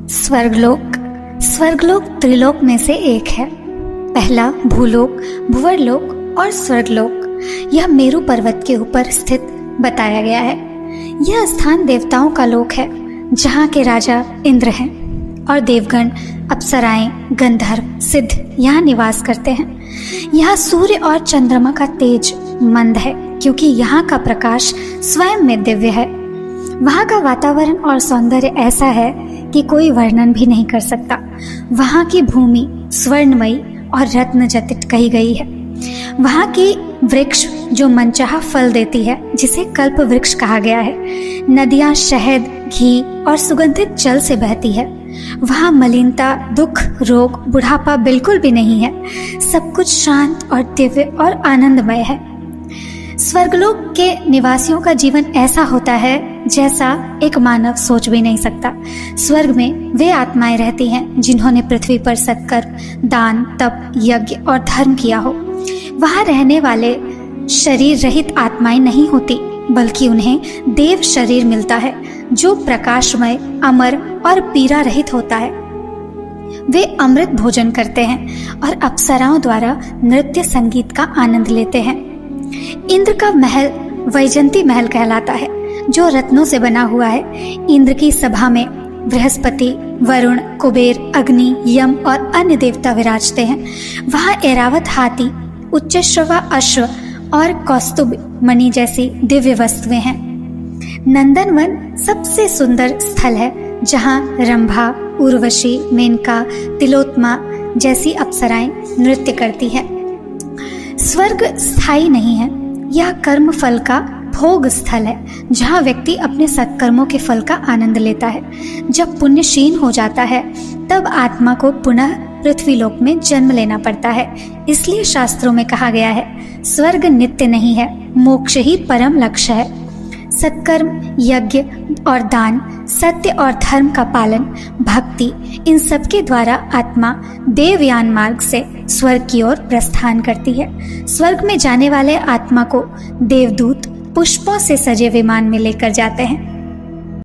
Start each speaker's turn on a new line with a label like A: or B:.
A: स्वर्गलोक। स्वर्गलोक त्रिलोक में से एक है। पहला भूलोक, भुवरलोक और स्वर्गलोक यह मेरु पर्वत के ऊपर स्थित बताया गया है। यह स्थान देवताओं का लोक है, जहाँ के राजा इंद्र हैं और देवगण, अप्सराएं, गंधर्व, सिद्ध यहाँ निवास करते हैं। यहाँ सूर्य और चंद्रमा का तेज मंद है, क्योंकि यहाँ का प्रकाश स्वयं में दिव्य है। वहाँ का वातावरण और सौंदर्य ऐसा है कि कोई वर्णन भी नहीं कर सकता। वहाँ की भूमि स्वर्णमयी और रत्न जटित कही गई है। वहाँ की वृक्ष जो मनचाहा फल देती है, जिसे कल्प वृक्ष कहा गया है। नदियाँ शहद, घी और सुगंधित जल से बहती है। वहाँ मलिनता, दुख, रोग, बुढ़ापा बिल्कुल भी नहीं है। सब कुछ शांत और दिव्य और आनंदमय है। स्वर्गलोक के निवासियों का जीवन ऐसा होता है जैसा एक मानव सोच भी नहीं सकता। स्वर्ग में वे आत्माएं रहती हैं जिन्होंने पृथ्वी पर सत्कर्म, दान, तप, यज्ञ और धर्म किया हो। वहाँ रहने वाले शरीर रहित आत्माएं नहीं होती, बल्कि उन्हें देव शरीर मिलता है, जो प्रकाशमय, अमर और पीड़ा रहित होता है। वे अमृत भोजन करते हैं और अप्सराओं द्वारा नृत्य संगीत का आनंद लेते हैं। इंद्र का महल वैजंती महल कहलाता है, जो रत्नों से बना हुआ है। इंद्र की सभा में बृहस्पति, वरुण, कुबेर, अग्नि, यम और अन्य देवता विराजते हैं। वहाँ ऐरावत हाथी, उच्चश्रवा अश्व और कौस्तुभ मणि जैसी दिव्य वस्तुएं हैं। नंदनवन सबसे सुंदर स्थल है, जहाँ रंभा, उर्वशी, मेनका, तिलोत्मा जैसी अप्सराएं नृत्य करती है। स्वर्ग स्थायी नहीं है, यह कर्म फल का भोग स्थल है, जहाँ व्यक्ति अपने सत्कर्मों के फल का आनंद लेता है। जब पुण्य क्षीण हो जाता है, तब आत्मा को पुनः पृथ्वी लोक में जन्म लेना पड़ता है। इसलिए शास्त्रों में कहा गया है, स्वर्ग नित्य नहीं है, मोक्ष ही परम लक्ष्य है। सत्कर्म, यज्ञ और दान, सत्य और धर्म का पालन, भक्ति, इन सब के द्वारा आत्मा देवयान मार्ग से स्वर्ग की ओर प्रस्थान करती है। स्वर्ग में जाने वाले आत्मा को देवदूत पुष्पों से सजे विमान में लेकर जाते हैं।